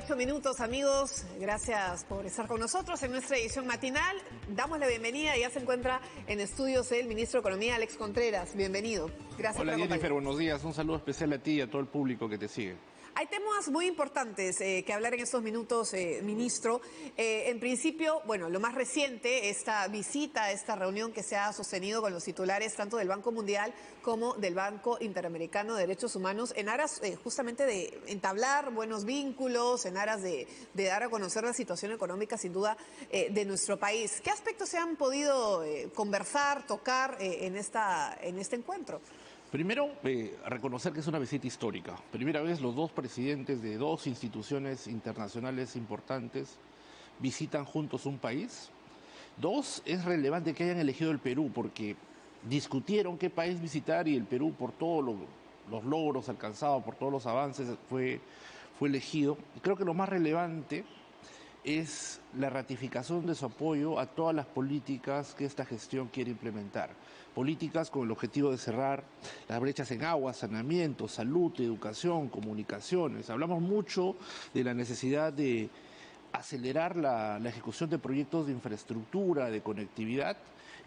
9:08, amigos. Gracias por estar con nosotros en nuestra edición matinal. Damos la bienvenida. Ya se encuentra en estudios el ministro de Economía, Alex Contreras. Bienvenido. Gracias. Hola, Jennifer, buenos días. Un saludo especial a ti y a todo el público que te sigue. Hay temas muy importantes que hablar en estos minutos, ministro. En principio, bueno, lo más reciente, esta visita, esta reunión que se ha sostenido con los titulares tanto del Banco Mundial como del Banco Interamericano de Derechos Humanos en aras justamente de entablar buenos vínculos, en aras de dar a conocer la situación económica, sin duda, de nuestro país. ¿Qué aspectos se han podido conversar, tocar en este encuentro? Primero, reconocer que es una visita histórica. Primera vez los dos presidentes de dos instituciones internacionales importantes visitan juntos un país. Dos, es relevante que hayan elegido el Perú porque discutieron qué país visitar y el Perú, por todos los logros alcanzados, por todos los avances, fue elegido. Y creo que lo más relevante es la ratificación de su apoyo a todas las políticas que esta gestión quiere implementar. Políticas con el objetivo de cerrar las brechas en agua, saneamiento, salud, educación, comunicaciones. Hablamos mucho de la necesidad de acelerar la ejecución de proyectos de infraestructura, de conectividad,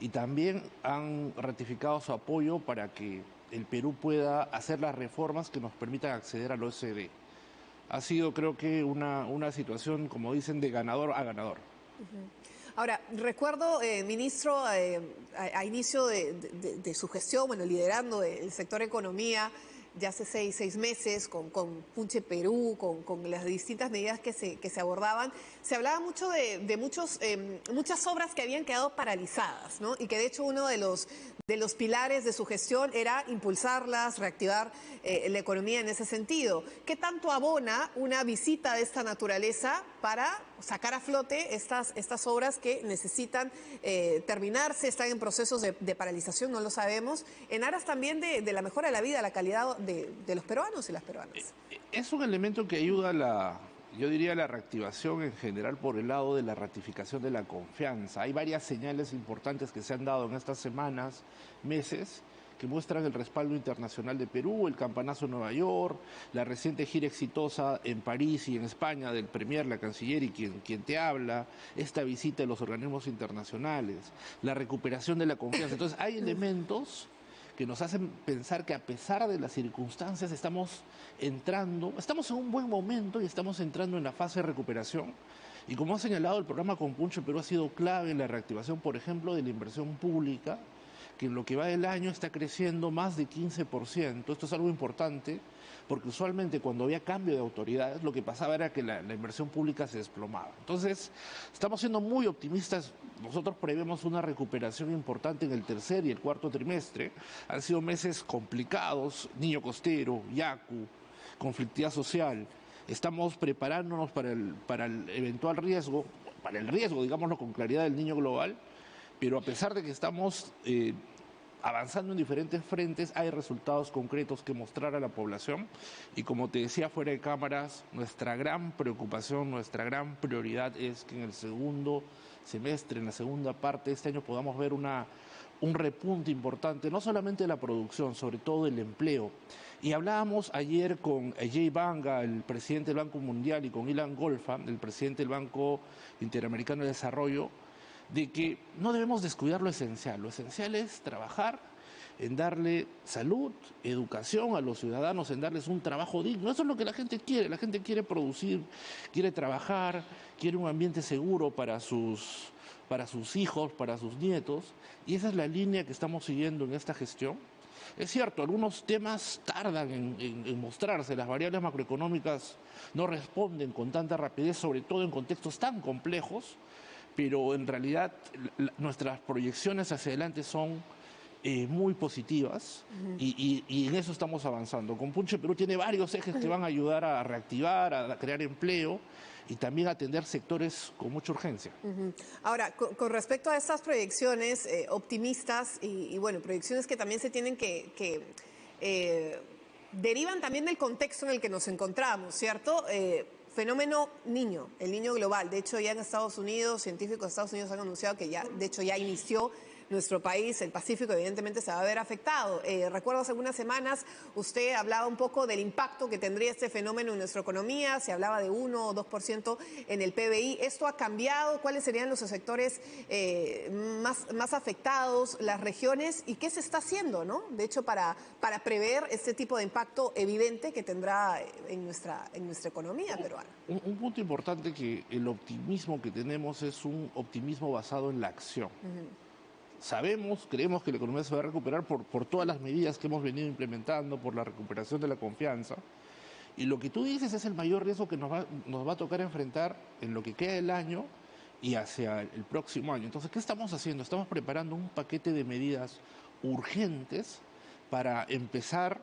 y también han ratificado su apoyo para que el Perú pueda hacer las reformas que nos permitan acceder al OECD. Ha sido, creo que, una situación, como dicen, de ganador a ganador. Ahora, recuerdo, ministro, a inicio de su gestión, bueno, liderando el sector economía, ya hace seis meses, con Punche Perú, con las distintas medidas que se abordaban, se hablaba mucho de muchas obras que habían quedado paralizadas, ¿no? Y que de hecho uno de los pilares de su gestión era impulsarlas, reactivar la economía en ese sentido. ¿Qué tanto abona una visita de esta naturaleza para sacar a flote estas obras que necesitan terminarse, están en procesos de paralización, no lo sabemos, en aras también de la mejora de la vida, la calidad de los peruanos y las peruanas? Es un elemento que ayuda a yo diría la reactivación en general por el lado de la ratificación de la confianza. Hay varias señales importantes que se han dado en estas semanas, meses, que muestran el respaldo internacional de Perú, el campanazo en Nueva York, la reciente gira exitosa en París y en España del Premier, la Canciller y quien te habla, esta visita de los organismos internacionales, la recuperación de la confianza. Entonces hay elementos que nos hacen pensar que a pesar de las circunstancias estamos en un buen momento y estamos entrando en la fase de recuperación. Y como ha señalado, el programa Compunche Perú ha sido clave en la reactivación, por ejemplo, de la inversión pública, que en lo que va del año está creciendo más de 15%. Esto es algo importante, porque usualmente cuando había cambio de autoridades, lo que pasaba era que la inversión pública se desplomaba. Entonces, estamos siendo muy optimistas. Nosotros prevemos una recuperación importante en el tercer y el cuarto trimestre. Han sido meses complicados, Niño Costero, Yacu, conflictividad social. Estamos preparándonos para el eventual riesgo, digámoslo con claridad, del Niño Global, pero a pesar de que estamos avanzando en diferentes frentes, hay resultados concretos que mostrar a la población. Y como te decía fuera de cámaras, nuestra gran preocupación, nuestra gran prioridad es que en el segundo semestre, en la segunda parte de este año, podamos ver un repunte importante, no solamente de la producción, sobre todo del empleo. Y hablábamos ayer con Jay Banga, el presidente del Banco Mundial, y con Ilan Golfa, el presidente del Banco Interamericano de Desarrollo, de que no debemos descuidar lo esencial. Lo esencial es trabajar en darle salud, educación a los ciudadanos, en darles un trabajo digno. Eso es lo que la gente quiere. La gente quiere producir, quiere trabajar, quiere un ambiente seguro para sus hijos, para sus nietos. Y esa es la línea que estamos siguiendo en esta gestión. Es cierto, algunos temas tardan en mostrarse, las variables macroeconómicas no responden con tanta rapidez, sobre todo en contextos tan complejos, pero en realidad nuestras proyecciones hacia adelante son muy positivas y en eso estamos avanzando. Compunche Perú tiene varios ejes que van a ayudar a reactivar, a crear empleo y también a atender sectores con mucha urgencia. Ahora, con respecto a estas proyecciones optimistas y bueno, proyecciones que también se tienen que derivan también del contexto en el que nos encontramos, ¿cierto? Fenómeno niño, el niño global. De hecho, ya en Estados Unidos, científicos de Estados Unidos han anunciado que ya, de hecho, ya inició nuestro país, el Pacífico evidentemente se va a ver afectado. Recuerdo hace algunas semanas usted hablaba un poco del impacto que tendría este fenómeno en nuestra economía, se hablaba de 1 o 2% en el PBI. ¿Esto ha cambiado? ¿Cuáles serían los sectores más afectados, las regiones? ¿Y qué se está haciendo, ¿no? De hecho, para prever este tipo de impacto evidente que tendrá en nuestra economía peruana. Un punto importante, que el optimismo que tenemos es un optimismo basado en la acción. Sabemos, creemos que la economía se va a recuperar por todas las medidas que hemos venido implementando, por la recuperación de la confianza. Y lo que tú dices es el mayor riesgo que nos va a tocar enfrentar en lo que queda del año y hacia el próximo año. Entonces, ¿qué estamos haciendo? Estamos preparando un paquete de medidas urgentes para empezar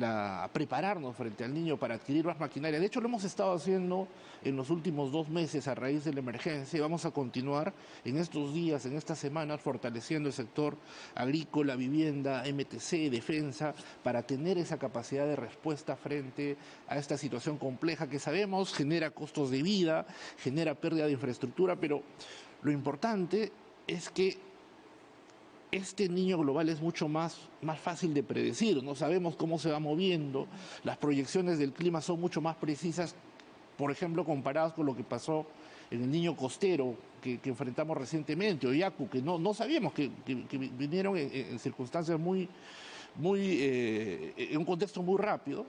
a prepararnos frente al niño para adquirir más maquinaria. De hecho, lo hemos estado haciendo en los últimos 2 meses a raíz de la emergencia, y vamos a continuar en estos días, en estas semanas, fortaleciendo el sector agrícola, vivienda, MTC, defensa, para tener esa capacidad de respuesta frente a esta situación compleja que sabemos genera costos de vida, genera pérdida de infraestructura, pero lo importante es que este niño global es mucho más fácil de predecir. No sabemos cómo se va moviendo, las proyecciones del clima son mucho más precisas, por ejemplo, comparadas con lo que pasó en el niño costero que enfrentamos recientemente, o Yaku, que no sabíamos, que vinieron en circunstancias en un contexto muy rápido,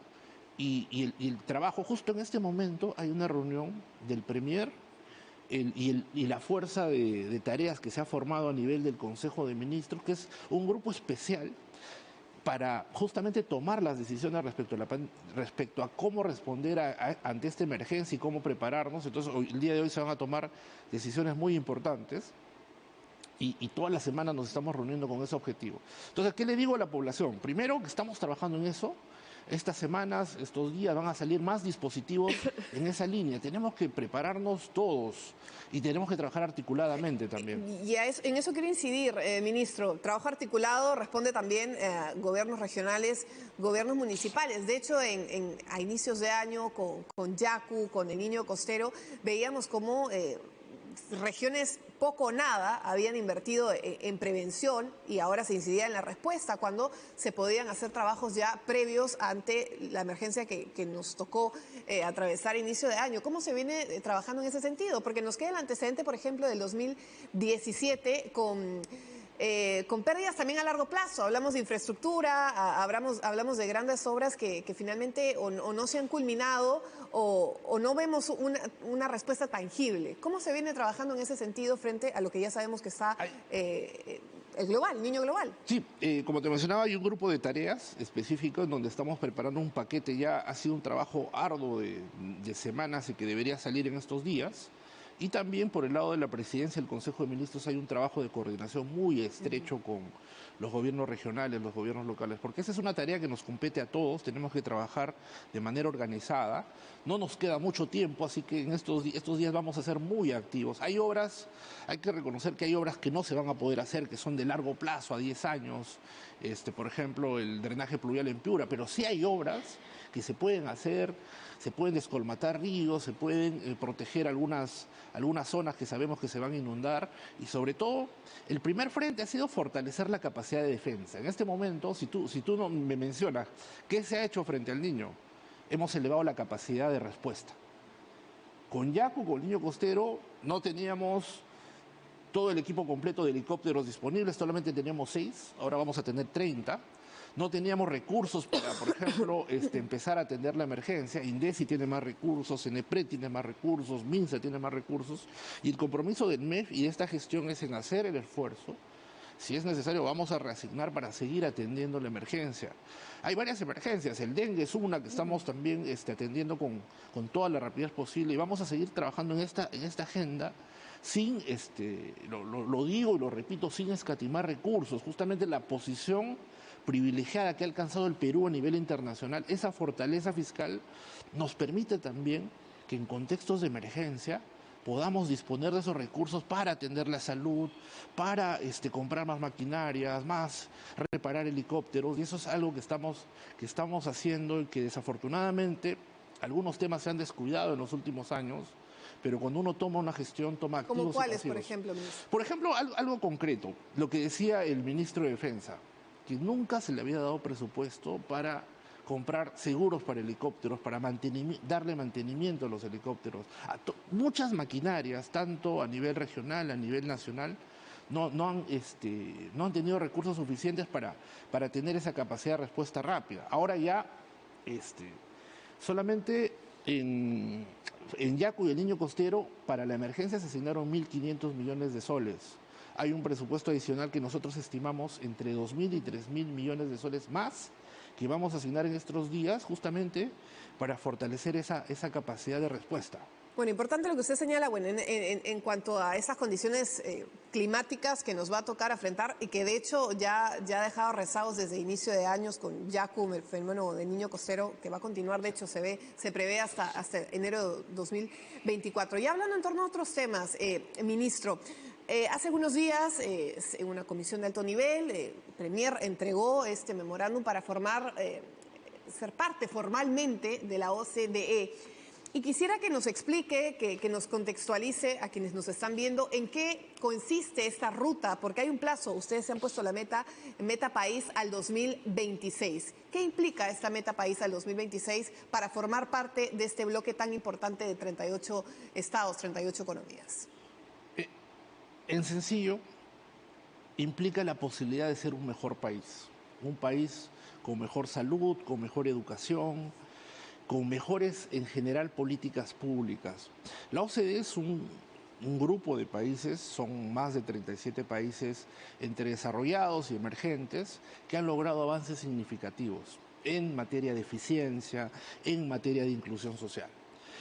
y el trabajo, justo en este momento hay una reunión del Premier y la fuerza de tareas que se ha formado a nivel del Consejo de Ministros, que es un grupo especial para justamente tomar las decisiones respecto a cómo responder ante esta emergencia y cómo prepararnos. Entonces, el día de hoy se van a tomar decisiones muy importantes. Y todas las semanas nos estamos reuniendo con ese objetivo. Entonces, ¿qué le digo a la población? Primero, que estamos trabajando en eso. Estas semanas, estos días, van a salir más dispositivos en esa línea. Tenemos que prepararnos todos y tenemos que trabajar articuladamente también. Y en eso quiero incidir, ministro. Trabajo articulado responde también a gobiernos regionales, gobiernos municipales. De hecho, a inicios de año, con Yaku, con el niño costero, veíamos cómo regiones poco o nada habían invertido en prevención, y ahora se incidía en la respuesta cuando se podían hacer trabajos ya previos ante la emergencia que nos tocó atravesar a inicio de año. ¿Cómo se viene trabajando en ese sentido? Porque nos queda el antecedente, por ejemplo, del 2017 con pérdidas también a largo plazo. Hablamos de infraestructura, hablamos de grandes obras que finalmente o no se han culminado o no vemos una respuesta tangible. ¿Cómo se viene trabajando en ese sentido frente a lo que ya sabemos que está el global, el niño global? Sí, como te mencionaba, hay un grupo de tareas específico en donde estamos preparando un paquete. Ya ha sido un trabajo arduo de semanas y que debería salir en estos días. Y también por el lado de la presidencia del Consejo de Ministros hay un trabajo de coordinación muy estrecho con los gobiernos regionales, los gobiernos locales, porque esa es una tarea que nos compete a todos. Tenemos que trabajar de manera organizada. No nos queda mucho tiempo, así que en estos días vamos a ser muy activos. Hay obras, hay que reconocer que hay obras que no se van a poder hacer, que son de largo plazo, a 10 años, por ejemplo, el drenaje pluvial en Piura, pero sí hay obras que se pueden hacer, se pueden descolmatar ríos, se pueden proteger algunas zonas que sabemos que se van a inundar, y sobre todo el primer frente ha sido fortalecer la capacidad de defensa. En este momento, si tú no me mencionas qué se ha hecho frente al niño, hemos elevado la capacidad de respuesta. Con Yaku, con el niño costero, no teníamos todo el equipo completo de helicópteros disponibles, solamente teníamos 6, ahora vamos a tener 30. No teníamos recursos para, por ejemplo, empezar a atender la emergencia. INDECI tiene más recursos, CENEPRED tiene más recursos, MINSA tiene más recursos, y el compromiso del MEF y de esta gestión es en hacer el esfuerzo. Si es necesario, vamos a reasignar para seguir atendiendo la emergencia. Hay varias emergencias, el dengue es una que estamos también atendiendo con toda la rapidez posible, y vamos a seguir trabajando en esta agenda sin, lo digo y lo repito, sin escatimar recursos. Justamente la posición privilegiada que ha alcanzado el Perú a nivel internacional, esa fortaleza fiscal, nos permite también que en contextos de emergencia podamos disponer de esos recursos para atender la salud, para comprar más maquinarias, reparar helicópteros, y eso es algo que estamos haciendo y que desafortunadamente Algunos temas se han descuidado en los últimos años, pero cuando uno toma una gestión, toma activos ¿Como y cuáles, por pasivos. ejemplo, ministro? Por ejemplo, algo concreto, lo que decía el ministro de Defensa, que nunca se le había dado presupuesto para comprar seguros para helicópteros, para darle mantenimiento a los helicópteros. Muchas maquinarias, tanto a nivel regional, a nivel nacional, no han tenido recursos suficientes para tener esa capacidad de respuesta rápida. Ahora ya, solamente en Yacu y el Niño Costero, para la emergencia se asignaron 1.500 millones de soles. Hay un presupuesto adicional que nosotros estimamos entre 2.000 y 3.000 millones de soles más que vamos a asignar en estos días justamente para fortalecer esa capacidad de respuesta. Bueno, importante lo que usted señala, bueno, en cuanto a esas condiciones climáticas que nos va a tocar afrontar y que de hecho ya ha dejado rezagos desde inicio de años con Yaku, el fenómeno del Niño Costero, que va a continuar, de hecho se prevé hasta enero de 2024. Y hablando en torno a otros temas, ministro, hace algunos días, en una comisión de alto nivel, Premier entregó este memorándum para ser parte formalmente de la OCDE. Y quisiera que nos explique, que nos contextualice a quienes nos están viendo en qué consiste esta ruta, porque hay un plazo, ustedes se han puesto la meta país al 2026. ¿Qué implica esta meta país al 2026 para formar parte de este bloque tan importante de 38 estados, 38 economías? En sencillo, implica la posibilidad de ser un mejor país con mejor salud, con mejor educación, con mejores, en general, políticas públicas. La OCDE es un grupo de países, son más de 37 países entre desarrollados y emergentes, que han logrado avances significativos en materia de eficiencia, en materia de inclusión social.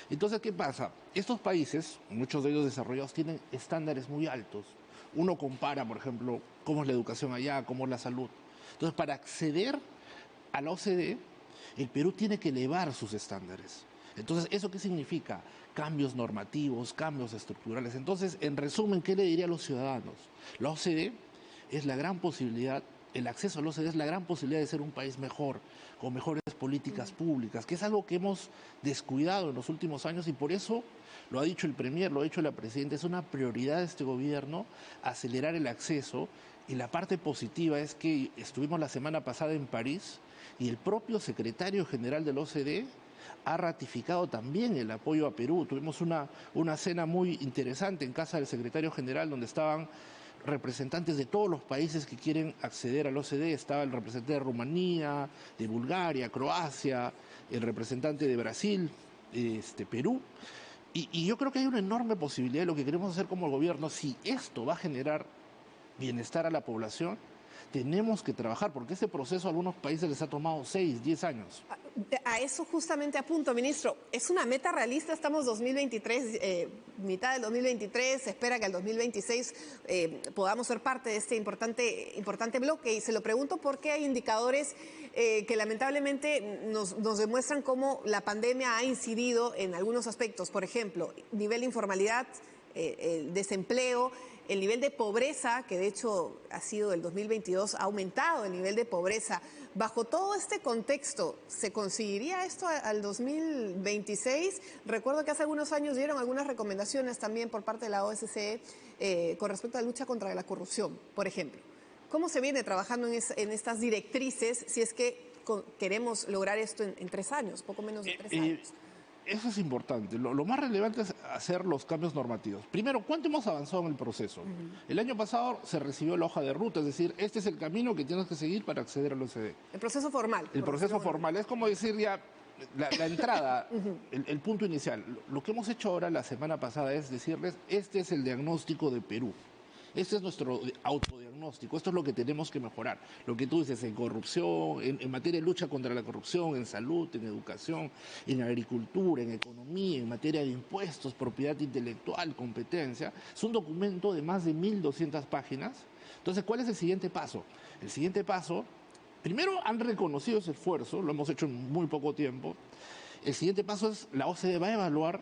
Entonces, ¿qué pasa? Estos países, muchos de ellos desarrollados, tienen estándares muy altos. Uno compara, por ejemplo, cómo es la educación allá, cómo es la salud. Entonces, para acceder a la OCDE, el Perú tiene que elevar sus estándares. Entonces, ¿eso qué significa? Cambios normativos, cambios estructurales. Entonces, en resumen, ¿qué le diría a los ciudadanos? La OCDE es la gran posibilidad, el acceso a la OCDE es la gran posibilidad de ser un país mejor, con mejores políticas públicas, que es algo que hemos descuidado en los últimos años y por eso, lo ha dicho el Premier, lo ha dicho la Presidenta, es una prioridad de este gobierno acelerar el acceso y la parte positiva es que estuvimos la semana pasada en París y el propio secretario general de la OCDE ha ratificado también el apoyo a Perú. Tuvimos una cena muy interesante en casa del secretario general donde estaban representantes de todos los países que quieren acceder a la OCDE. Estaba el representante de Rumanía, de Bulgaria, Croacia, el representante de Brasil, Perú. Y yo creo que hay una enorme posibilidad de lo que queremos hacer como gobierno. Si esto va a generar bienestar a la población, tenemos que trabajar, porque ese proceso a algunos países les ha tomado 6, 10 años. A eso justamente apunto, ministro. ¿Es una meta realista? Estamos 2023, mitad del 2023, se espera que al 2026 podamos ser parte de este importante bloque. Y se lo pregunto porque hay indicadores que lamentablemente nos demuestran cómo la pandemia ha incidido en algunos aspectos. Por ejemplo, nivel de informalidad, el desempleo, el nivel de pobreza, que de hecho ha sido del 2022, ha aumentado el nivel de pobreza. Bajo todo este contexto, ¿se conseguiría esto al 2026? Recuerdo que hace algunos años dieron algunas recomendaciones también por parte de la OSCE con respecto a la lucha contra la corrupción, por ejemplo. ¿Cómo se viene trabajando en estas directrices si es que queremos lograr esto en 3 años, poco menos de 3 años? Eso es importante. Lo más relevante es hacer los cambios normativos. Primero, ¿cuánto hemos avanzado en el proceso? El año pasado se recibió la hoja de ruta, es decir, este es el camino que tienes que seguir para acceder a la OCDE. El proceso formal. El proceso formal. Es como decir ya la entrada, el punto inicial. Lo que hemos hecho ahora la semana pasada es decirles, este es el diagnóstico de Perú. Este es nuestro autodiagnóstico, esto es lo que tenemos que mejorar. Lo que tú dices en corrupción, en materia de lucha contra la corrupción, en salud, en educación, en agricultura, en economía, en materia de impuestos, propiedad intelectual, competencia. Es un documento de más de 1.200 páginas. Entonces, ¿cuál es el siguiente paso? El siguiente paso, primero han reconocido ese esfuerzo, lo hemos hecho en muy poco tiempo. El siguiente paso es, la OCDE va a evaluar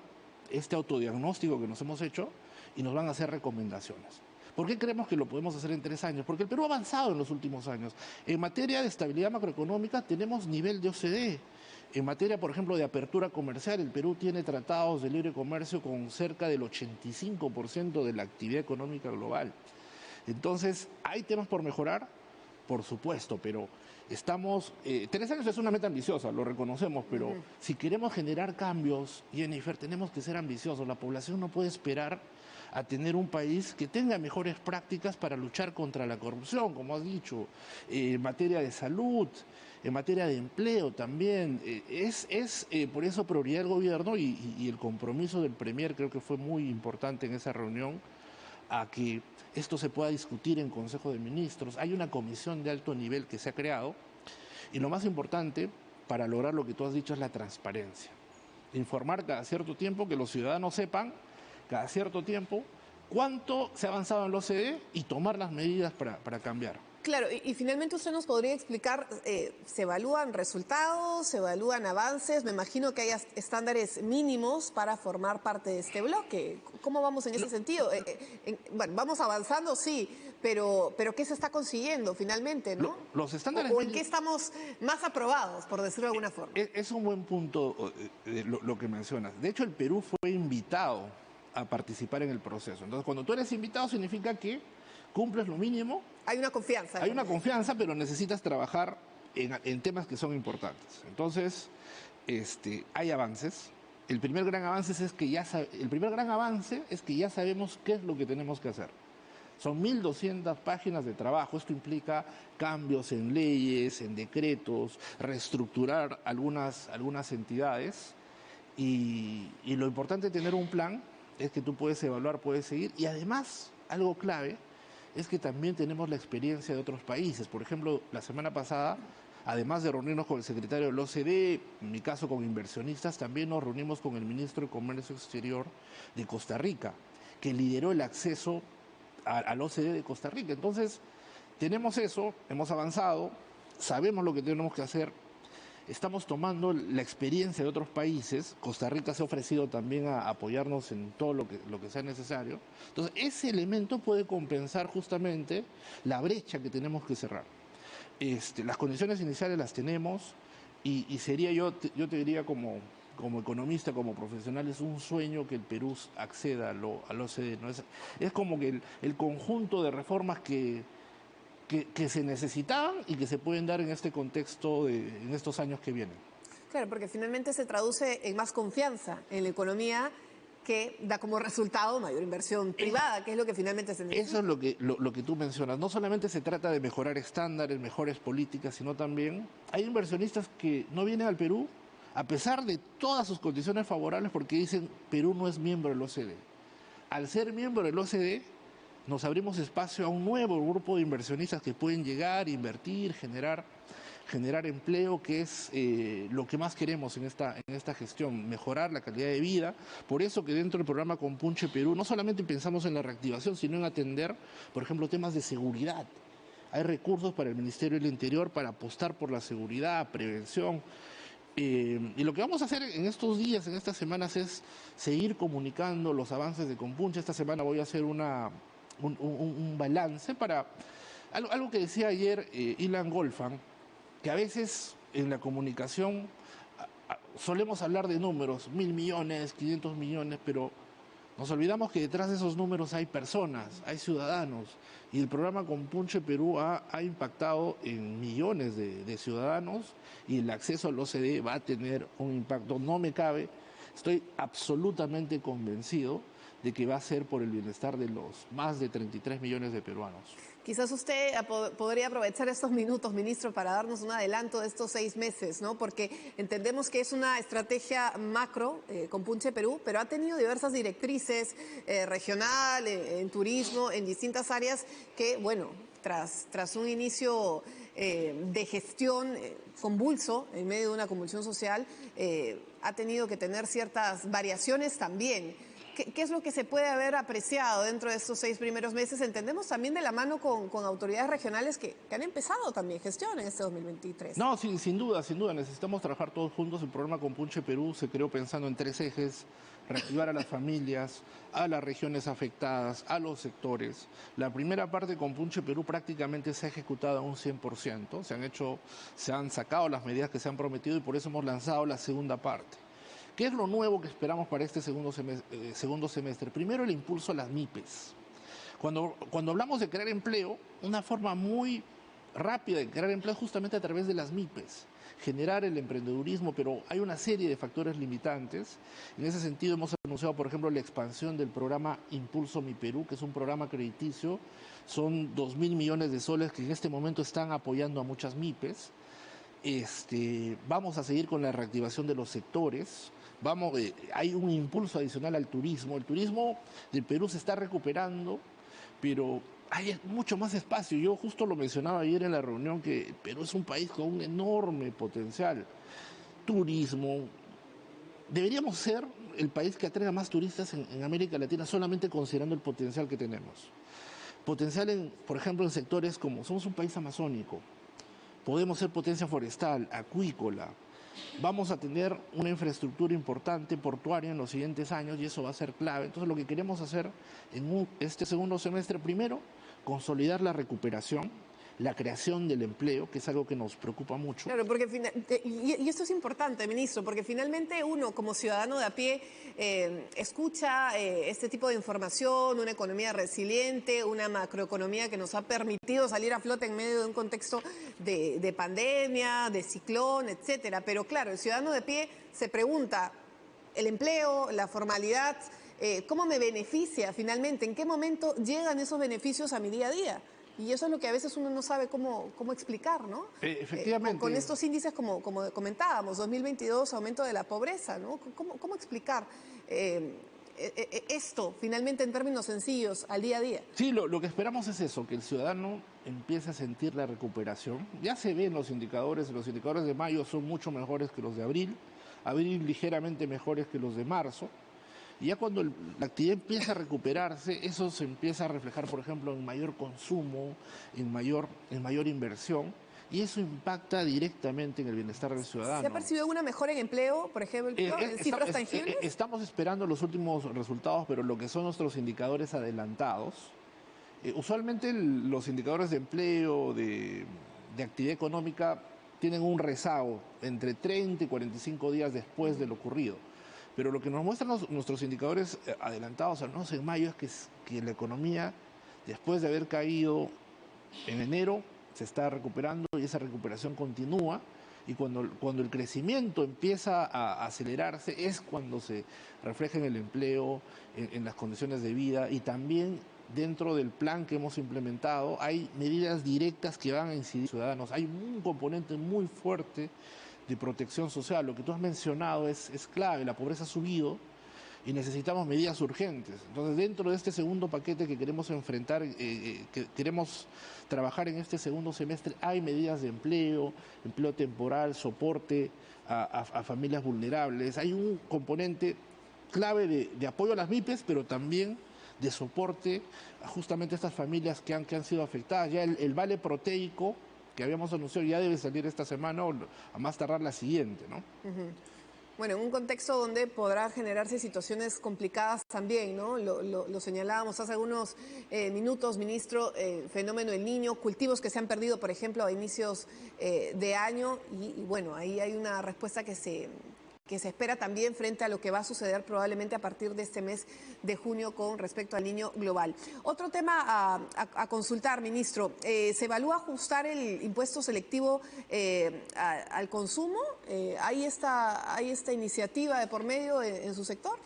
este autodiagnóstico que nos hemos hecho y nos van a hacer recomendaciones. ¿Por qué creemos que lo podemos hacer en 3 años? Porque el Perú ha avanzado en los últimos años. En materia de estabilidad macroeconómica tenemos nivel de OCDE. En materia, por ejemplo, de apertura comercial, el Perú tiene tratados de libre comercio con cerca del 85% de la actividad económica global. Entonces, ¿hay temas por mejorar? Por supuesto, pero estamos... 3 años es una meta ambiciosa, lo reconocemos, pero si queremos generar cambios, Jennifer, tenemos que ser ambiciosos. La población no puede esperar a tener un país que tenga mejores prácticas para luchar contra la corrupción, como has dicho, en materia de salud, en materia de empleo también. Por eso prioridad del gobierno y el compromiso del Premier creo que fue muy importante en esa reunión, a que esto se pueda discutir en Consejo de Ministros. Hay una comisión de alto nivel que se ha creado y lo más importante para lograr lo que tú has dicho es la transparencia. Informar cada cierto tiempo, que los ciudadanos sepan cada cierto tiempo cuánto se ha avanzado en la OCDE y tomar las medidas para cambiar. Claro, y finalmente usted nos podría explicar, ¿se evalúan resultados, se evalúan avances? Me imagino que hay estándares mínimos para formar parte de este bloque. ¿Cómo vamos en ese sentido? Bueno, vamos avanzando, sí, pero ¿qué se está consiguiendo finalmente, no? Los estándares ¿O en qué estamos más aprobados, por decirlo de alguna forma? Es un buen punto lo que mencionas. De hecho, el Perú fue invitado a participar en el proceso. Entonces, cuando tú eres invitado significa que cumples lo mínimo. Hay una confianza. Hay una confianza, pero necesitas trabajar en temas que son importantes. Entonces, hay avances. El primer gran avance es que ya sabemos qué es lo que tenemos que hacer. Son 1.200 páginas de trabajo. Esto implica cambios en leyes, en decretos, reestructurar algunas entidades. Y lo importante de tener un plan es que tú puedes evaluar, puedes seguir. Y además, algo clave es que también tenemos la experiencia de otros países. Por ejemplo, la semana pasada, además de reunirnos con el secretario de la OCDE, en mi caso con inversionistas, también nos reunimos con el ministro de Comercio Exterior de Costa Rica, que lideró el acceso a la OCDE de Costa Rica. Entonces, tenemos eso, hemos avanzado, sabemos lo que tenemos que hacer, estamos tomando la experiencia de otros países. Costa Rica se ha ofrecido también a apoyarnos en todo lo que sea necesario. Entonces, ese elemento puede compensar justamente la brecha que tenemos que cerrar. Las condiciones iniciales las tenemos y sería, yo te diría como economista, como profesional, es un sueño que el Perú acceda al OCDE, ¿no? Es como que el conjunto de reformas que se necesitaban y que se pueden dar en este contexto, en estos años que vienen. Claro, porque finalmente se traduce en más confianza en la economía, que da como resultado mayor inversión privada, que es lo que finalmente se necesita. Eso es lo que tú mencionas. No solamente se trata de mejorar estándares, mejores políticas, sino también hay inversionistas que no vienen al Perú a pesar de todas sus condiciones favorables porque dicen Perú no es miembro del OCDE. Al ser miembro del OCDE, nos abrimos espacio a un nuevo grupo de inversionistas que pueden llegar, invertir, generar empleo, que es lo que más queremos en esta gestión, mejorar la calidad de vida. Por eso que dentro del programa Compunche Perú no solamente pensamos en la reactivación, sino en atender, por ejemplo, temas de seguridad. Hay recursos para el Ministerio del Interior para apostar por la seguridad, prevención. Y lo que vamos a hacer en estos días, en estas semanas, es seguir comunicando los avances de Compunche. Esta semana voy a hacer un balance para algo que decía ayer Ilan Golfan, que a veces en la comunicación solemos hablar de números, 1.000 millones, 500 millones, pero nos olvidamos que detrás de esos números hay personas, hay ciudadanos, y el programa Compunche Perú ha impactado en millones de ciudadanos y el acceso al OCDE va a tener un impacto, no me cabe, estoy absolutamente convencido de que va a ser por el bienestar de los más de 33 millones de peruanos. Quizás usted podría aprovechar estos minutos, ministro, para darnos un adelanto de estos 6 meses, ¿no? Porque entendemos que es una estrategia macro, Compunche Perú, pero ha tenido diversas directrices regional, en turismo, en distintas áreas que, bueno, tras un inicio de gestión convulso, en medio de una convulsión social, ha tenido que tener ciertas variaciones también. ¿Qué es lo que se puede haber apreciado dentro de estos 6 primeros meses? Entendemos también de la mano con autoridades regionales que han empezado también gestión en este 2023. No, sin duda, necesitamos trabajar todos juntos. El programa Compunche Perú se creó pensando en 3 ejes: reactivar a las familias, a las regiones afectadas, a los sectores. La primera parte con Punche Perú prácticamente se ha ejecutado a un 100%, se han sacado las medidas que se han prometido y por eso hemos lanzado la segunda parte. ¿Qué es lo nuevo que esperamos para este segundo semestre? Primero, el impulso a las MIPES. Cuando hablamos de crear empleo, una forma muy rápida de crear empleo es justamente a través de las MIPES, generar el emprendedurismo, pero hay una serie de factores limitantes. En ese sentido hemos anunciado, por ejemplo, la expansión del programa Impulso Mi Perú, que es un programa crediticio, son 2.000 millones de soles que en este momento están apoyando a muchas MIPES. Vamos a seguir con la reactivación de los sectores. Hay un impulso adicional al turismo. El turismo del Perú se está recuperando, pero hay mucho más espacio. Yo justo lo mencionaba ayer en la reunión que Perú es un país con un enorme potencial. Turismo. Deberíamos ser el país que atraiga más turistas en América Latina solamente considerando el potencial que tenemos. Potencial, por ejemplo, en sectores como somos un país amazónico. Podemos ser potencia forestal, acuícola. Vamos a tener una infraestructura importante portuaria en los siguientes años y eso va a ser clave. Entonces lo que queremos hacer en este segundo semestre, primero, consolidar la recuperación, la creación del empleo, que es algo que nos preocupa mucho. Claro, porque y esto es importante, ministro, porque finalmente uno como ciudadano de a pie escucha este tipo de información, una economía resiliente, una macroeconomía que nos ha permitido salir a flote en medio de un contexto de pandemia, de ciclón, etcétera. Pero claro, el ciudadano de a pie se pregunta, el empleo, la formalidad, ¿cómo me beneficia finalmente? ¿En qué momento llegan esos beneficios a mi día a día? Y eso es lo que a veces uno no sabe cómo explicar, ¿no? Efectivamente. Con estos índices, como comentábamos, 2022, aumento de la pobreza, ¿no? ¿Cómo explicar esto finalmente en términos sencillos al día a día? Sí, lo que esperamos es eso, que el ciudadano empiece a sentir la recuperación. Ya se ven los indicadores de mayo son mucho mejores que los de abril ligeramente mejores que los de marzo. Y ya cuando la actividad empieza a recuperarse, eso se empieza a reflejar, por ejemplo, en mayor consumo, en mayor inversión, y eso impacta directamente en el bienestar del ciudadano. ¿Se ha percibido una mejora en empleo, por ejemplo, en cifras tangibles? Estamos esperando los últimos resultados, pero lo que son nuestros indicadores adelantados, usualmente los indicadores de empleo, de actividad económica, tienen un rezago entre 30 y 45 días después de lo ocurrido. Pero lo que nos muestran nuestros indicadores adelantados, al menos en mayo, es que la economía, después de haber caído en enero, se está recuperando y esa recuperación continúa. Y cuando el crecimiento empieza a acelerarse es cuando se refleja en el empleo, en las condiciones de vida y también dentro del plan que hemos implementado hay medidas directas que van a incidir en los ciudadanos. Hay un componente muy fuerte de protección social. Lo que tú has mencionado es clave, la pobreza ha subido y necesitamos medidas urgentes. Entonces, dentro de este segundo paquete que queremos enfrentar, que queremos trabajar en este segundo semestre, hay medidas de empleo temporal, soporte a familias vulnerables. Hay un componente clave de apoyo a las MIPES, pero también de soporte a justamente estas familias que han sido afectadas. Ya el vale proteico que habíamos anunciado ya debe salir esta semana o a más tardar la siguiente, ¿no? Bueno, en un contexto donde podrá generarse situaciones complicadas también, ¿no? Lo señalábamos hace algunos minutos, ministro, fenómeno del Niño, cultivos que se han perdido, por ejemplo, a inicios de año y bueno, ahí hay una respuesta que se espera también frente a lo que va a suceder probablemente a partir de este mes de junio con respecto al Niño global. Otro tema a consultar, ministro. ¿Se evalúa ajustar el impuesto selectivo al consumo? ¿Hay esta iniciativa de por medio en su sector?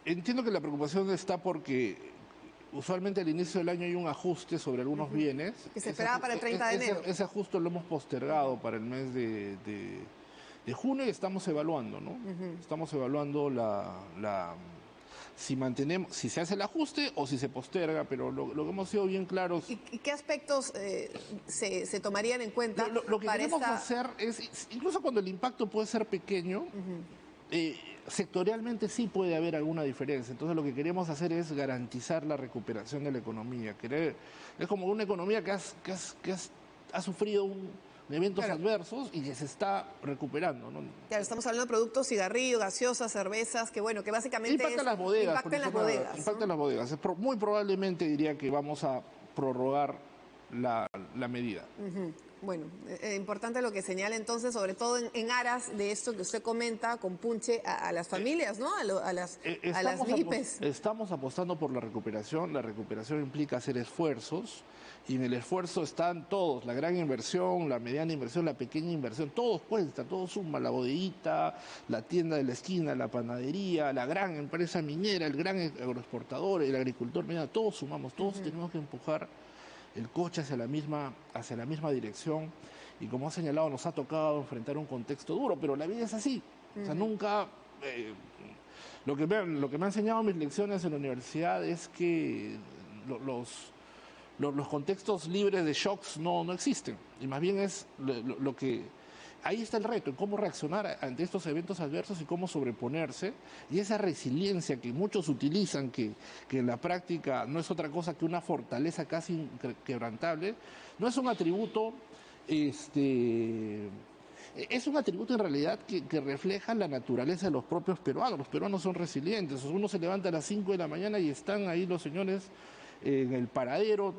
Entiendo que la preocupación está porque usualmente al inicio del año hay un ajuste sobre algunos bienes. Que se esperaba para el 30 de enero. Ese ajuste lo hemos postergado para el mes de junio y estamos evaluando, ¿no? Estamos evaluando si se hace el ajuste o si se posterga, pero lo que hemos sido bien claros. ¿Y qué aspectos se tomarían en cuenta? Lo que queremos hacer es, incluso cuando el impacto puede ser pequeño, sectorialmente sí puede haber alguna diferencia. Entonces lo que queremos hacer es garantizar la recuperación de la economía. Es como una economía que ha sufrido eventos Claro. adversos y que se está recuperando, ¿no? Claro, estamos hablando de productos, cigarrillos, gaseosas, cervezas, que bueno, que básicamente Impacta las bodegas. impacta en las bodegas, Impacta ¿no? en las bodegas. Muy probablemente diría que vamos a prorrogar la medida. Ujú. Bueno, importante lo que señala entonces, sobre todo en aras de esto que usted comenta, con punche a las familias, ¿no? A las MIPES. Estamos apostando por la recuperación. La recuperación implica hacer esfuerzos y en el esfuerzo están todos, la gran inversión, la mediana inversión, la pequeña inversión, todos cuesta, todo suma, la bodeguita, la tienda de la esquina, la panadería, la gran empresa minera, el gran agroexportador, el agricultor, mira, todos sumamos, todos tenemos que empujar el coche hacia la misma dirección y como ha señalado nos ha tocado enfrentar un contexto duro, pero la vida es así, o sea, nunca... lo que me han enseñado mis lecciones en la universidad es que los contextos libres de shocks no existen, y más bien es lo que... Ahí está el reto, en cómo reaccionar ante estos eventos adversos y cómo sobreponerse. Y esa resiliencia que muchos utilizan, que en la práctica no es otra cosa que una fortaleza casi inquebrantable, no es un atributo, es un atributo en realidad que refleja la naturaleza de los propios peruanos. Los peruanos son resilientes. Uno se levanta a las 5 de la mañana y están ahí los señores en el paradero,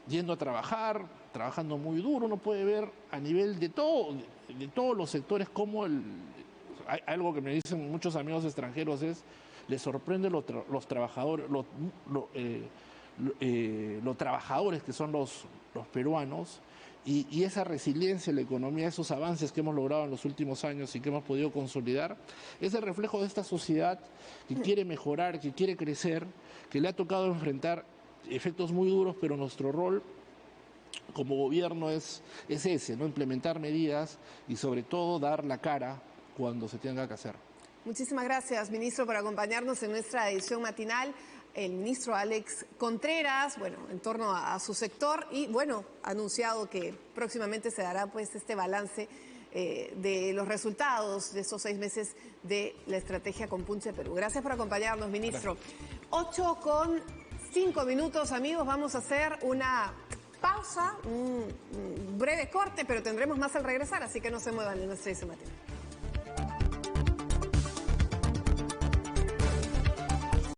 yendo a trabajar, trabajando muy duro. Uno puede ver a nivel de todos los sectores como algo que me dicen muchos amigos extranjeros es, les sorprende los trabajadores, los trabajadores que son los peruanos y esa resiliencia en la economía, esos avances que hemos logrado en los últimos años y que hemos podido consolidar, es el reflejo de esta sociedad que quiere mejorar, que quiere crecer, que le ha tocado enfrentar efectos muy duros, pero nuestro rol como gobierno es ese, ¿no? Implementar medidas y sobre todo dar la cara cuando se tenga que hacer. Muchísimas gracias, ministro, por acompañarnos en nuestra edición matinal. El ministro Alex Contreras, bueno, en torno a su sector y, bueno, ha anunciado que próximamente se dará pues este balance de los resultados de estos 6 meses de la estrategia Compunche Perú. Gracias por acompañarnos, ministro. Gracias. 8:05, amigos, vamos a hacer una pausa, un breve corte, pero tendremos más al regresar, así que no se muevan en nuestra edición matinal.